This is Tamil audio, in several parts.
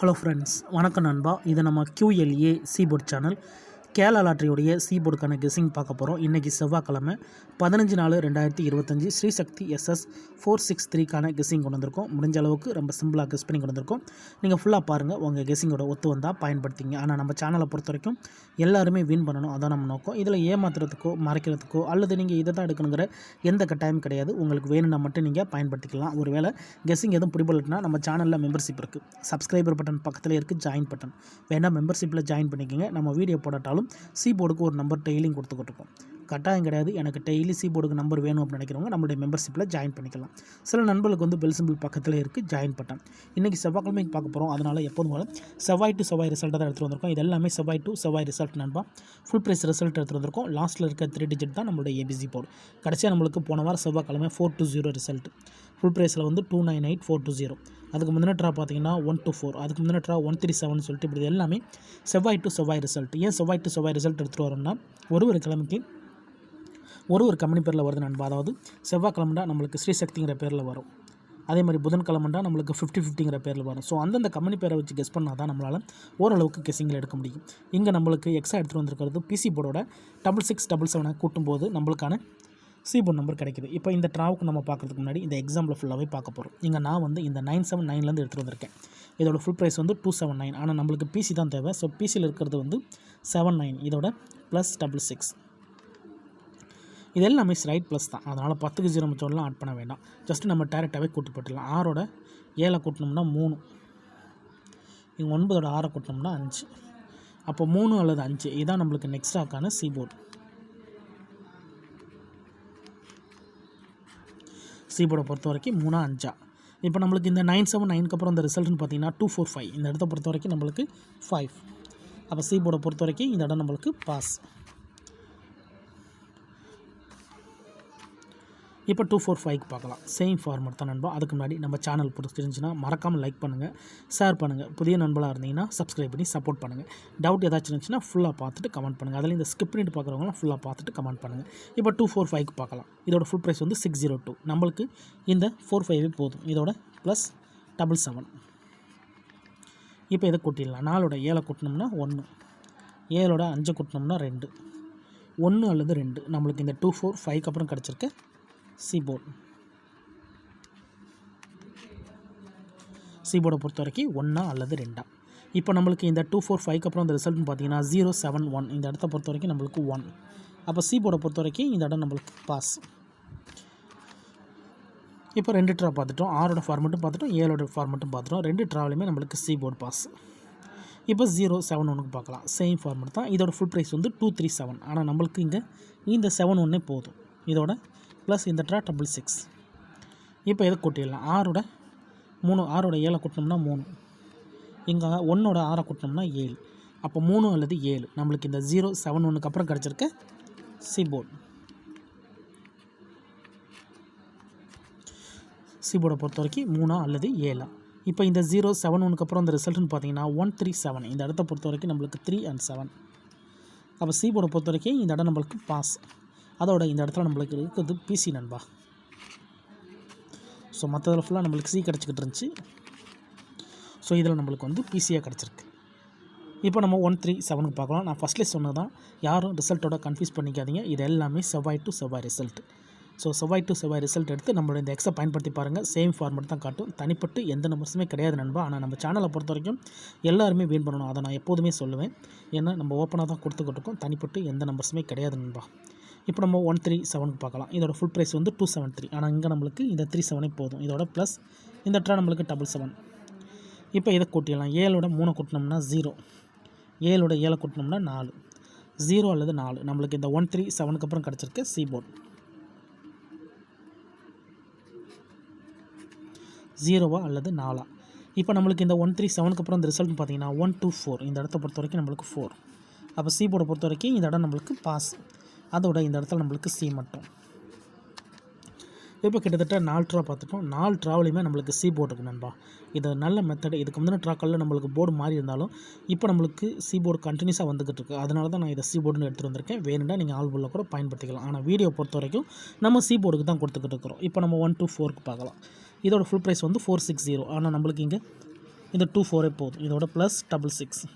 ஹலோ ஃப்ரெண்ட்ஸ், வணக்கம் நண்பா. இது நம்ம QLA சீபோர்ட் சேனல். கேரளா லாட்டரியோடைய சீபோர்டுக்கான கெஸ்ஸிங் பார்க்க போகிறோம். இன்றைக்கி செவ்வாய்க்கிழமை 15/4/2025 ஸ்ரீசக்தி SS 463க்கான கெஸ்ஸிங் கொண்டு வந்திருக்கோம். முடிஞ்ச அளவுக்கு ரொம்ப சிம்பிளாக கெஸ் பண்ணி கொண்டு வந்திருக்கோம். நீங்கள் ஃபுல்லாக பாருங்கள், உங்கள் கெஸ்ஸிங்கோட ஒத்து வந்தால் பயன்படுத்திங்க. ஆனால் நம்ம சேனலை பொறுத்த வரைக்கும் எல்லாருமே வின் பண்ணணும், அதான் நம்ம நோக்கம். இதில் ஏமாத்துறதுக்கோ மறைக்கிறதுக்கோ அல்லது நீங்கள் இதை தான் எடுக்கணுங்கிற எந்த கட்டாயம் கிடையாது. உங்களுக்கு வேணும்னா மட்டும் நீங்கள் பயன்படுத்திக்கலாம். ஒருவேளை கெஸ்ஸிங் எதுவும் பிடிபடலைன்னா நம்ம சேனலில் மெம்பர்ஷிப் இருக்குது. சப்ஸ்கிரைபர் பட்டன் பக்கத்தில் இருக்குது, ஜாயின் பட்டன் வேணால் மெம்பர்ஷிப்பில் ஜாயின் பண்ணிக்கோங்க. நம்ம வீடியோ போடாட்டாலும் சீபோர்டுக்கு ஒரு நம்பர் டெய்லியும் கொடுத்துக்கிட்டு இருக்கோம். கட்டாயம் கிடையாது. எனக்கு டெய்லி சீபோர்டுக்கு நம்பர் வேணும் அப்படின்னு நினைக்கிறவங்க நம்மளுடைய மெம்பர்ஷிப்பில் ஜாயின் பண்ணிக்கலாம். சில நண்பர்களுக்கு வந்து பெல் சிம்பிள் பக்கத்தில் இருக்குது, ஜாயின் பட்டன். இன்றைக்கி செவ்வாய்க்கிழமைக்கு பார்க்க போகிறோம். அதனால் எப்போதும் போல செவ்வாய் டு செவ்வாய் ரிசல்ட்டை தான் எடுத்துகிட்டு வந்திருக்கோம். இது எல்லாமே செவ்வாய் டு செவ்வாய் ரிசல்ட் நண்பா. ஃபுல் ப்ரைஸ் ரிசல்ட் எடுத்துகிட்டு வந்திருக்கோம். லாஸ்ட்டில் இருக்க 3 டிஜிட் தான் நம்மளுடைய ABC போர்டு. கடைசியாக நம்மளுக்கு போன வாரம் செவ்வாய்க்கிழமை 420 ரிசல்ட். ஃபுல் ப்ரைஸில் வந்து 298,420. அதுக்கு முந்தின ட்ரா பார்த்தீங்கன்னா 124. அதுக்கு முந்தின ட்ரா 137 சொல்லிட்டு இப்படி எல்லாமே செவ்வாய் டு செவ்வாய் ரிசல்ட். ஏன் செவ்வாய் டு செவ்வாய் ரிசல்ட் எடுத்துகிட்டு வரோம்னா ஒரு கிழமைக்கு ஒரு கம்பெனி பேரில் வருது நண்பா. அதாவது செவ்வாய்க்கிழமைண்டா நம்மளுக்கு ஸ்ரீசக்திங்கிற பேரில் வரும். அதே மாதிரி புதன்கிழமைண்டா நம்மளுக்கு 50-50ங்கிற பேரில் வரும். ஸோ அந்தந்த கம்பெனி பேரை வச்சு கெஸ் பண்ணால் தான் நம்மளால் ஓரளவுக்கு கெஸ்ஸிங்கில் எடுக்க முடியும். இங்கே நம்மளுக்கு எக்ஸ்ட்ரா எடுத்துகிட்டு வந்திருக்கிறது PC போர்டோட 6677 கூட்டும்போது நம்மளுக்கான சீபோர்ட் நம்பர் கிடைக்குது. இப்போ இந்த ட்ராவுக்கு நம்ம பார்க்குறதுக்கு முன்னாடி இந்த எக்ஸாம்பிள் ஃபுல்லாகவே பார்க்க போகிறோம். இங்கே நான் வந்து இந்த 979லேருந்து எடுத்துகிட்டு வந்திருக்கேன். இதோட ஃபுல் ப்ரைஸ் வந்து 279. ஆனால் நம்மளுக்கு PC தான் தேவை. ஸோ PCயில் இருக்கிறது வந்து 79. இதோட +66. இது எல்லாமே ரைட் ப்ளஸ் தான். அதனால் 10க்கு 0 மிச்சம்லாம் ஆட் பண்ண வேண்டாம். ஜஸ்ட்டு நம்ம டேரெக்டாகவே கூட்டி போட்டுடலாம். 6ஓட 7 கூட்டினோம்னா 3. இங்கே 9ஓட 6 கூட்டினோம்னா 5. அப்போ 3 அல்லது 5 இதுதான் நம்மளுக்கு நெக்ஸ்ட் ஆக்கான சீபோர்டு. சீபோர்டை பொறுத்த வரைக்கும் 3 5. இப்போ நம்மளுக்கு இந்த 979க்கு அப்புறம் இந்த ரிசல்ட்னு பார்த்தீங்கன்னா 245. இந்த இடத்த பொறுத்த வரைக்கும் நம்மளுக்கு 5. அப்போ சீபோர்டை பொறுத்த வரைக்கும் இந்த இடம் நம்மளுக்கு பாஸ். இப்போ 245க்கு பார்க்கலாம். சேம் ஃபார்மேட் தான் நண்பா. அதுக்கு முன்னாடி நம்ம சேனல் பிடிச்சிருந்துச்சுன்னா மறக்காமல் லைக் பண்ணுங்கள், ஷேர் பண்ணுங்கள். புதிய நண்பர்களாக இருந்தீங்கன்னா சப்ஸ்கிரைப் பண்ணி சப்போர்ட் பண்ணுங்கள். டவுட் ஏதாச்சும் இருந்துச்சுன்னா ஃபுல்லாக பார்த்துட்டு கமெண்ட் பண்ணுங்கள். அதில் இந்த ஸ்கிப் பண்ணிட்டு பார்க்குறவங்களாம் ஃபுல்லாக பார்த்துட்டு கமெண்ட் பண்ணுங்கள். இப்போ 245க்கு பார்க்கலாம். இதோட ஃபுல் ப்ரைஸ் வந்து 602. நம்மளுக்கு இந்த 45 போதும். இதோட +77. இப்போ இதை கூட்டிடலாம். 4ஓட 7 கூட்டினோம்னா 1. 7ஓட 5 கூட்டினோம்னா 2. 1 அல்லது 2 நம்மளுக்கு இந்த 245க்கு அப்புறம் கிடச்சிருக்க சீபோர்டு. சீபோர்டை பொறுத்த வரைக்கும் 1 அல்லது 2. இப்போ நம்மளுக்கு இந்த 245க்கு அப்புறம் இந்த ரிசல்ட்னு பார்த்தீங்கன்னா 071. இந்த இடத்த பொறுத்த வரைக்கும் நம்மளுக்கு 1. அப்போ சீபோர்டை பொறுத்த வரைக்கும் இந்த இடம் நம்மளுக்கு பாஸ். இப்போ 2 ட்ரா பார்த்துட்டோம். 6ஓட ஃபார்மெட்டும் பார்த்துட்டோம், 7ஓட ஃபார்மெட்டும் பார்த்துட்டோம். 2 ட்ராவிலையுமே நம்மளுக்கு சீபோர்டு பாஸ். இப்போ 071க்கு பார்க்கலாம். சேம் ஃபார்மெட் தான். இதோட ஃபுல் ப்ரைஸ் வந்து 237. ஆனால் நம்மளுக்கு இங்கே இந்த 71 போதும். இதோட ப்ளஸ் இந்த ட்ரா 66. இப்போ எதை கூட்டிடலாம். 6ஓட 7 கூட்டினோம்னா 3. இங்கே 1ஓட 6 கூட்டினோம்னா 7. அப்போ 3 அல்லது 7 நம்மளுக்கு இந்த 071க்கு அப்புறம் கிடச்சிருக்க சீபோர்டு. சீபோர்டை பொறுத்த வரைக்கும் 3 அல்லது 7. இப்போ இந்த 071க்கு அப்புறம் இந்த ரிசல்ட்னு பார்த்தீங்கன்னா 137. இந்த இடத்த பொறுத்த வரைக்கும் நம்மளுக்கு 3 and 7. அப்போ சீபோர்டை பொறுத்த வரைக்கும் இந்த இடம் நம்மளுக்கு பாஸ். அதோட இந்த இடத்துல நம்மளுக்கு இருக்கிறது PC நண்பா. ஸோ மற்றதில் ஃபுல்லாக நம்மளுக்கு C கிடச்சிக்கிட்டு இருந்துச்சு. ஸோ இதில் நம்மளுக்கு வந்து PCயாக கிடச்சிருக்கு. இப்போ நம்ம 137க்கு பார்க்கலாம். நான் ஃபஸ்ட்லேயே சொன்னதான், யாரும் ரிசல்ட்டோட கன்ஃபியூஸ் பண்ணிக்காதீங்க. இது எல்லாமே செவ்வாய் டு செவ்வாய் ரிசல்ட். ஸோ செவ்வாய் டு செவ்வாய் ரிசல்ட் எடுத்து நம்மளோட இந்த எக்ஸை பயன்படுத்தி பாருங்கள். சேம் ஃபார்மெட் தான் காட்டும். தனிப்பட்டு எந்த நம்பர்ஸுமே கிடையாது நண்பா. ஆனால் நம்ம சேனலை பொறுத்த வரைக்கும் எல்லாருமே வின் பண்ணணும், அதை நான் எப்போதுமே சொல்லுவேன். ஏன்னா நம்ம ஓப்பனாக தான் கொடுத்துக்கிட்டு இருக்கோம். தனிப்பட்டு எந்த நம்பர்ஸுமே கிடையாது நண்பா. இப்போ நம்ம 137க்கு பார்க்கலாம். இதோட ஃபுல் ப்ரைஸ் வந்து 273. ஆனால் இங்கே நம்மளுக்கு இந்த 37 போதும். இதோட ப்ளஸ் இந்த ட்ரா நம்மளுக்கு 77. இப்போ இதை கூட்டிடலாம். 7ஓட 3 கூட்டினோம்னா 0. 7ஓட 7 கூட்டினோம்னா 4. 0 அல்லது 4 நம்மளுக்கு இந்த 137க்கு அப்புறம் கிடச்சிருக்க சீபோர்டு. 0 அல்லது 4. இப்போ நம்மளுக்கு இந்த 137க்கு அப்புறம் இந்த ரிசல்ட்னு பார்த்தீங்கன்னா 124. இந்த இடத்த பொறுத்த வரைக்கும் நம்மளுக்கு 4. அப்போ சீபோர்டை பொறுத்த வரைக்கும் இந்த இடம் நம்மளுக்கு பாஸ். அதோட இந்த இடத்துல நம்மளுக்கு C மட்டும். இப்போ கிட்டத்தட்ட 4 ட்ரா பார்த்துட்டோம். 4 ட்ராவிலையுமே நம்மளுக்கு சீபோர்டு இருக்குது நண்பா. இது நல்ல மெத்தடு. இதுக்கு முந்தின ட்ராக்களில் நம்மளுக்கு போர்டு மாறி இருந்தாலும் இப்போ நம்மளுக்கு சீபோர்டு கண்டினியூஸாக வந்துக்கிட்டு இருக்குது. அதனால தான் நான் இதை சீபோர்டுன்னு எடுத்துகிட்டு வந்திருக்கேன். வேணும்னா நீங்கள் ஆல்போர்டில் கூட பயன்படுத்திக்கலாம். ஆனால் வீடியோ பொறுத்த வரைக்கும் நம்ம சீபோர்டுக்கு தான் கொடுத்துக்கிட்டு இருக்கிறோம். இப்போ நம்ம 124க்கு பார்க்கலாம். இதோட ஃபுல் ப்ரைஸ் வந்து 460. ஆனால் நம்மளுக்கு இங்கே இந்த 2 4 போதும். இதோட ப்ளஸ் 66.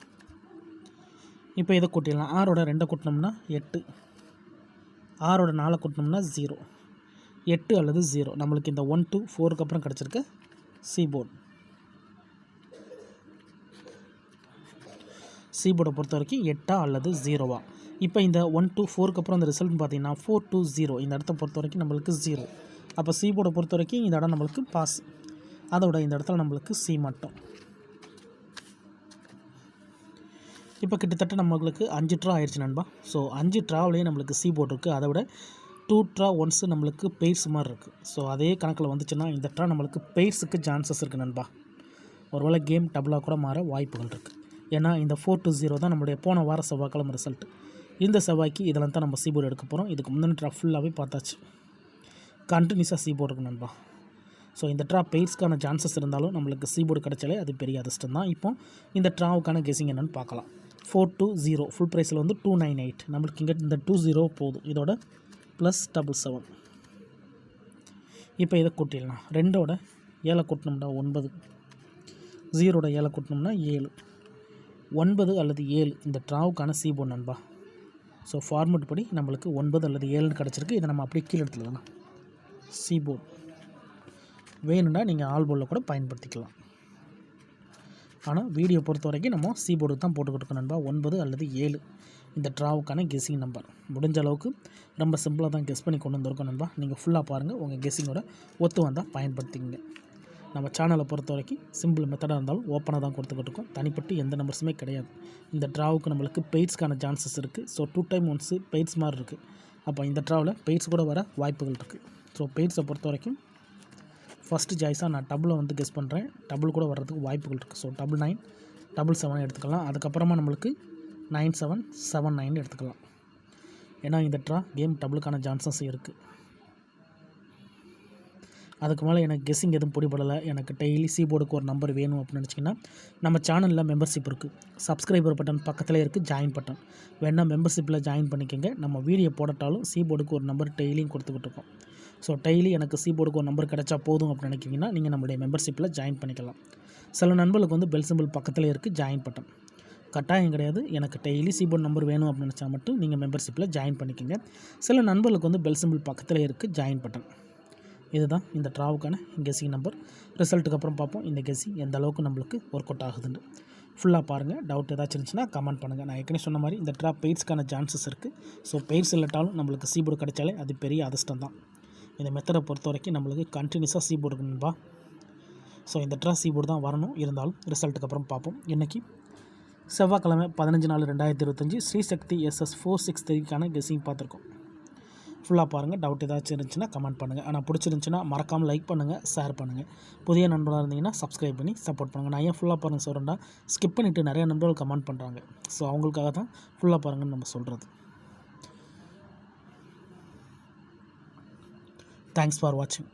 இப்போ இதை கூட்டிடலாம். 6ஓட 2 கூட்டினோம்னா 8, 6ஓட 4 கூட்டினோம்னா 0, 8 அல்லது 0 நம்மளுக்கு இந்த 1 2 4க்கு அப்புறம் கிடச்சிருக்க சி போர்டை பொறுத்த வரைக்கும் 8 அல்லது 0வா. இப்போ இந்த 1 2 4க்கு அப்புறம் அந்த ரிசல்ட்னு பார்த்தீங்கன்னா 4 2 0 இந்த இடத்த பொறுத்த வரைக்கும் நம்மளுக்கு 0. அப்போ சி போர்டை பொறுத்த வரைக்கும் இந்த இடம் நம்மளுக்கு பாஸ், அதோட இந்த இடத்துல நம்மளுக்கு சி மட்டும். இப்போ கிட்டத்தட்ட நம்மளுக்கு 5 ட்ரா ஆயிடுச்சு நண்பா. ஸோ 5 ட்ராவிலேயே நம்மளுக்கு சி போர்டு இருக்குது. அதை விட 2 ட்ரா ஒன்ஸு நம்மளுக்கு பெய்ட்ஸ் மாதிரி இருக்குது. ஸோ அதே கணக்கில் வந்துச்சுன்னா இந்த ட்ரா நம்மளுக்கு பெய்ட்ஸுக்கு சான்சஸ் இருக்குது நண்பா. ஒருவேளை கேம் டபுளாக கூட மாற வாய்ப்புகள் இருக்குது. ஏன்னா இந்த 4 to 0 தான் நம்மளுடைய போன வார செவ்வாய்க்கிழமை ரிசல்ட். இந்த செவ்வாய்க்கு இதெல்லாம் தான் நம்ம சி போர்டு எடுக்க போகிறோம். இதுக்கு முந்தின ட்ரா ஃபுல்லாகவே பார்த்தாச்சு. கண்டினியூஸாக சி போர்டு இருக்கு நண்பா. ஸோ இந்த ட்ரா பெய்ட்ஸ்க்கான சான்சஸ் இருந்தாலும் நம்மளுக்கு சி போர்டு கிடச்சாலே அது பெரிய அதிர்ஷ்டம் தான். இப்போ இந்த ட்ராவுக்கான கெஸிங் என்னென்னு பார்க்கலாம். 4 to 0 ஃபுல் ப்ரைஸில் வந்து 298. நம்மளுக்கு இங்கே இந்த 20 போதும். இதோட ப்ளஸ் 77. இப்போ இதை கூட்டிடலாம். 2ஓட 7 கூட்டினோம்னா 9, 0ஓட 7 கூட்டினோம்னா 7, 9 அல்லது 7 இந்த ட்ராவுக்கான சி போர்டு நண்பா. ஸோ ஃபார்மெட் படி நம்மளுக்கு 9 அல்லது 7 கிடச்சிருக்கு. இதை நம்ம அப்படியே கீழே எடுத்துக்கலாம். சி போர்டு வேணும்னா நீங்கள் ஆல் போர்டில் கூட பயன்படுத்திக்கலாம். ஆனால் வீடியோ பொறுத்த வரைக்கும் நம்ம சி போர்டு தான் போட்டுக்கிட்டு இருக்கோம் நண்பா. 9 அல்லது 7 இந்த ட்ராவுக்கான கெஸ்ஸிங் நம்பர். முடிஞ்ச அளவுக்கு ரொம்ப சிம்பிளாக தான் கெஸ் பண்ணி கொண்டு வந்திருக்கோம் நண்பா. நீங்கள் ஃபுல்லாக பாருங்கள், உங்கள் கெஸ்ஸிங்கோட ஒத்து வந்தால் பயன்படுத்திங்க. நம்ம சேனலை பொறுத்த வரைக்கும் சிம்பிள் மெத்தடாக இருந்தாலும் ஓப்பனாக தான் கொடுத்துக்கிட்டு இருக்கோம். தனிப்பட்டு எந்த நம்பர்ஸுமே கிடையாது. இந்த ட்ராவுக்கு நம்மளுக்கு பெய்ட்ஸ்க்கான சான்சஸ் இருக்குது. ஸோ 2 டைம் ஒன்ஸு பெய்ட்ஸ் மாதிரி இருக்குது. அப்போ இந்த ட்ராவில் பெய்ட்ஸ் கூட வர வாய்ப்புகள் இருக்குது. ஸோ பெய்ட்ஸை பொறுத்த வரைக்கும் ஃபஸ்ட்டு சாய்ஸாக நான் டபுளை வந்து கெஸ் பண்ணுறேன். டபுள் கூட வர்றதுக்கு வாய்ப்புகள் இருக்குது. ஸோ 99 77 எடுத்துக்கலாம். அதுக்கப்புறமா நம்மளுக்கு 97 79 எடுத்துக்கலாம். ஏன்னா இந்த ட்ரா கேம் டபுளுக்கான சான்சஸ் இருக்குது. அதுக்கு மேலே எனக்கு கெஸ்ஸிங் எதுவும் பிடிபடலை, எனக்கு டெய்லி சி போர்டுக்கு ஒரு நம்பர் வேணும் அப்படின்னு நினச்சிங்கன்னா நம்ம சேனலில் மெம்பர்ஷிப் இருக்குது. சப்ஸ்கிரைபர் பட்டன் பக்கத்தில் இருக்குது, ஜாயின் பட்டன் வேணால் மெம்பர்ஷிப்பில் ஜாயின் பண்ணிக்கோங்க. நம்ம வீடியோ போடட்டாலும் சி போர்டுக்கு ஒரு நம்பர் டெய்லியும் கொடுத்துக்கிட்டு இருக்கோம். ஸோ டெய்லி எனக்கு சி போர்டுக்கு ஒரு நம்பர் கிடச்சா போதும் அப்படின்னு நினைக்கிங்கன்னா நீங்கள் நம்மளுடைய மெம்பர்ஷிப்பில் ஜாயின் பண்ணிக்கலாம். சில நண்பர்களுக்கு வந்து பெல் சிம்பிள் பக்கத்தில் இருக்குது, ஜாயின் பட்டன் கட்டாயம் கிடையாது. எனக்கு டெய்லி சி போர்டு நம்பர் வேணும் அப்படின்னு நினச்சா மட்டும் நீங்கள் மெம்பர்ஷிப்பில் ஜாயின் பண்ணிக்கோங்க. சில நண்பர்களுக்கு வந்து பெல் சிம்பிள் பக்கத்தில் இருக்குது, ஜாயின் பட்டன். இதுதான் இந்த ட்ராவுக்கான கெஸ்ஸிங் நம்பர். ரிசல்ட்டுக்கு அப்புறம் பார்ப்போம் இந்த கெஸ்ஸிங் எந்த அளவுக்கு நம்மளுக்கு ஒர்க் அவுட் ஆகுதுன்னு. ஃபுல்லாக பாருங்கள். டவுட் ஏதாச்சும் இருந்துச்சுன்னா கமெண்ட் பண்ணுங்கள். நான் ஏற்கனவே சொன்ன மாதிரி இந்த ட்ரா பெய்ட்ஸ்க்கான சான்சஸ் இருக்குது. ஸோ பெய்ட்ஸ் இல்லாட்டாலும் நம்மளுக்கு சி போர்டு கிடைச்சாலே அது பெரிய அதிர்ஷ்டம் தான். இந்த மெத்தடை பொறுத்த வரைக்கும் நம்மளுக்கு கண்டினியூஸாக சி போர்டு இருக்குன்பா. ஸோ இந்த ட்ரா சி போர்டு தான் வரணும். இருந்தாலும் ரிசல்ட்டுக்கு அப்புறம் பார்ப்போம். இன்றைக்கி செவ்வாய்க்கிழமை 15/4/2025 ஸ்ரீசக்தி SS 463க்கான கெஸ்ஸிங் பார்த்துருக்கோம். ஃபுல்லாக பாருங்கள். டவுட் ஏதாச்சும் இருந்துச்சுன்னா கமெண்ட் பண்ணுங்கள். ஆனால் பிடிச்சிருந்துச்சுன்னா மறக்காமல் லைக் பண்ணுங்கள், ஷேர் பண்ணுங்கள். புதிய நண்பராக இருந்தீங்கன்னா சப்ஸ்கிரைப் பண்ணி சப்போர்ட் பண்ணுங்கள். நான் ஏன் ஃபுல்லாக பாருங்கள் சொல்கிறேன்டா, ஸ்கிப் பண்ணிவிட்டு நிறைய நண்பர்கள் கமெண்ட் பண்ணுறாங்க. ஸோ அவங்களுக்காக தான் ஃபுல்லாக பாருங்கன்னு நம்ம சொல்கிறது. தேங்க்ஸ் ஃபார் வாட்சிங்.